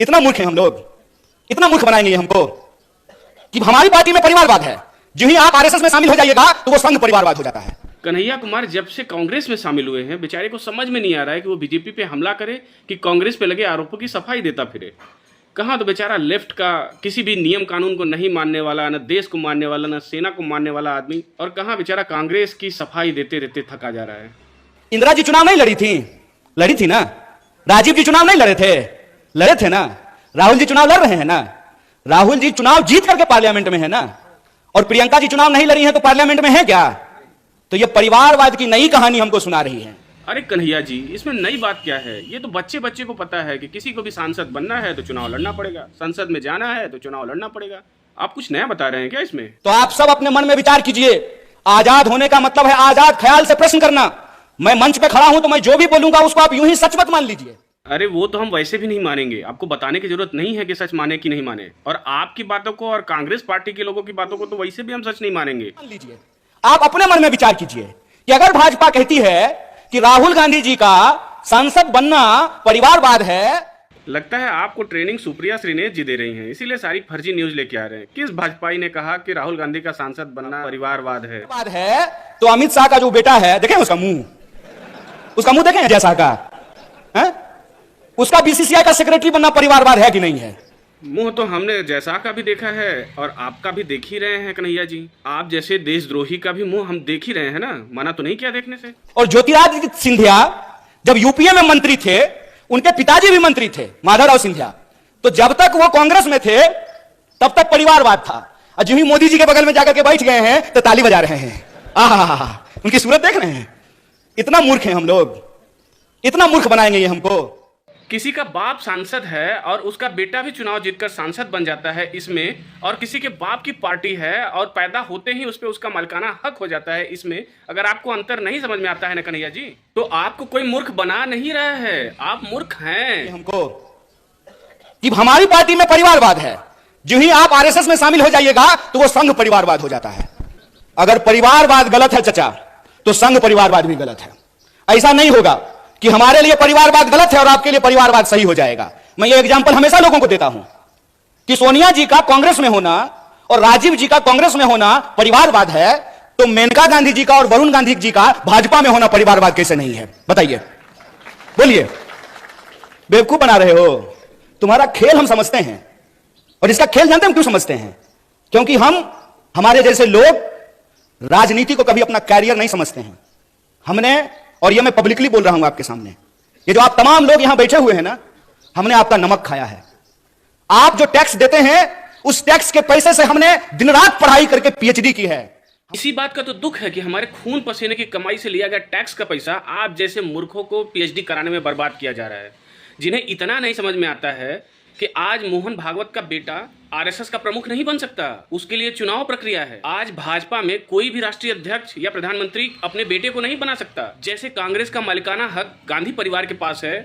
इतना मूर्ख हैं हम लोग, इतना मूर्ख बनाएंगे ये हमको कि हमारी पार्टी में परिवारवाद है। जो ही आप आरएसएस में शामिल हो जाइएगा तो वो संघ परिवारवाद हो जाता है। कन्हैया कुमार जब से कांग्रेस में शामिल हुए हैं, बेचारे को समझ में नहीं आ रहा है कि वो बीजेपी पे हमला करे कि कांग्रेस पे लगे आरोपों की सफाई देता फिरे। कहाँ तो बेचारा लेफ्ट का, किसी भी नियम कानून को नहीं मानने वाला, न देश को मानने वाला, न सेना को मानने वाला आदमी, और कहाँ बेचारा कांग्रेस की सफाई देते देते थका जा रहा है। इंदिरा जी चुनाव नहीं लड़ी थी ना। राजीव जी चुनाव नहीं लड़े थे ना। राहुल जी चुनाव लड़ रहे हैं ना। राहुल जी चुनाव जीत करके पार्लियामेंट में है ना। और प्रियंका जी चुनाव नहीं लड़ी है तो पार्लियामेंट में है क्या? तो ये परिवारवाद की नई कहानी हमको सुना रही है। अरे कन्हैया जी, इसमें नई बात क्या है? ये तो बच्चे बच्चे को पता है कि किसी को भी सांसद बनना है तो चुनाव लड़ना पड़ेगा, संसद में जाना है तो चुनाव लड़ना पड़ेगा। आप कुछ नया बता रहे हैं क्या इसमें? तो आप सब अपने मन में विचार कीजिए। आजाद होने का मतलब है आजाद ख्याल से प्रश्न करना। मैं मंच पे खड़ा हूं तो मैं जो भी बोलूंगा उसको आप यूं ही सच मत मान लीजिए। अरे वो तो हम वैसे भी नहीं मानेंगे, आपको बताने की जरूरत नहीं है कि सच माने कि नहीं माने। और आपकी बातों को और कांग्रेस पार्टी के लोगों की बातों को तो वैसे भी हम सच नहीं मानेंगे। मान लीजिए, आप अपने मन में विचार कीजिए कि अगर भाजपा कहती है कि राहुल गांधी जी का सांसद बनना परिवारवाद है। लगता है आपको ट्रेनिंग सुप्रिया श्रीनेश जी दे रही हैं, इसीलिए सारी फर्जी न्यूज लेके आ रहे हैं। किस भाजपाई ने कहा कि राहुल गांधी का सांसद बनना परिवारवाद है? तो अमित शाह का जो बेटा है, देखें उसका मुंह देखें जैसा का है? उसका बीसीसीआई का सेक्रेटरी बनना परिवारवाद है कि नहीं है? मुंह तो हमने जैसा का भी देखा है और आपका भी देख ही रहे हैं कन्हैया जी। आप जैसे देशद्रोही का भी मुंह हम देख ही रहे हैं ना, मना तो नहीं किया देखने से। और ज्योतिरादित्य सिंधिया जब यूपीए में मंत्री थे, उनके पिताजी भी मंत्री थे, माधवराव सिंधिया। तो जब तक वो कांग्रेस में थे तब तक परिवारवाद था। और जो ही मोदी जी के बगल में जाकर के बैठ गए हैं तो ताली बजा रहे हैं। आहा, उनकी सूरत देख रहे हैं। इतना मूर्ख हैं हम लोग, इतना मूर्ख बनाएंगे ये हमको। किसी का बाप सांसद है और उसका बेटा भी चुनाव जीतकर सांसद बन जाता है इसमें, और किसी के बाप की पार्टी है और पैदा होते ही उस पे उसका मालिकाना हक हो जाता है इसमें। अगर आपको अंतर नहीं समझ में आता है ना कन्हैया जी, तो आपको कोई मूर्ख बना नहीं रहा है, आप मूर्ख हैं। हमको कि हमारी पार्टी में परिवारवाद है। जो ही आप आरएसएस में शामिल हो जाइएगा तो वो संघ परिवारवाद हो जाता है। अगर परिवारवाद गलत है चचा, तो संघ परिवारवाद भी गलत है। ऐसा नहीं होगा कि हमारे लिए परिवारवाद गलत है और आपके लिए परिवारवाद सही हो जाएगा। मैं ये एग्जांपल हमेशा लोगों को देता हूं कि सोनिया जी का कांग्रेस में होना और राजीव जी का कांग्रेस में होना परिवारवाद है, तो मेनका गांधी जी का और वरुण गांधी जी का भाजपा में होना परिवारवाद कैसे नहीं है? बताइए, बोलिए। बेवकूफ बना रहे हो। तुम्हारा खेल हम समझते हैं, और इसका खेल जानते हैं हम क्यों समझते हैं? क्योंकि हमारे जैसे लोग राजनीति को कभी अपना कैरियर नहीं समझते हैं। हमने, और ये मैं पब्लिकली बोल रहा हूं आपके सामने, ये जो आप तमाम लोग यहां बैठे हुए हैं ना, हमने आपका नमक खाया है। आप जो टैक्स देते हैं उस टैक्स के पैसे से हमने दिन रात पढ़ाई करके पीएचडी की है। इसी बात का तो दुख है कि हमारे खून पसीने की कमाई से लिया गया टैक्स का पैसा आप जैसे मूर्खों को पीएचडी कराने में बर्बाद किया जा रहा है, जिन्हें इतना नहीं समझ में आता है कि आज मोहन भागवत का बेटा आरएसएस का प्रमुख नहीं बन सकता, उसके लिए चुनाव प्रक्रिया है। आज भाजपा में कोई भी राष्ट्रीय अध्यक्ष या प्रधानमंत्री अपने बेटे को नहीं बना सकता। जैसे कांग्रेस का मालिकाना हक गांधी परिवार के पास है,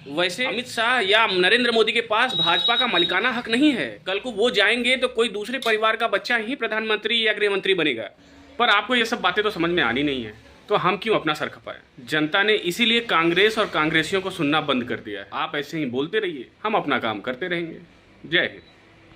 वैसे अमित शाह या नरेंद्र मोदी के पास भाजपा का मालिकाना हक नहीं है। कल को वो जाएंगे तो कोई दूसरे परिवार का बच्चा ही प्रधानमंत्री या गृह मंत्री बनेगा। पर आपको ये सब बातें तो समझ में आनी नहीं है, तो हम क्यों अपना सर खपाएं? जनता ने इसीलिए कांग्रेस और कांग्रेसियों को सुनना बंद कर दिया है। आप ऐसे ही बोलते रहिए, हम अपना काम करते रहेंगे। जय हिंद।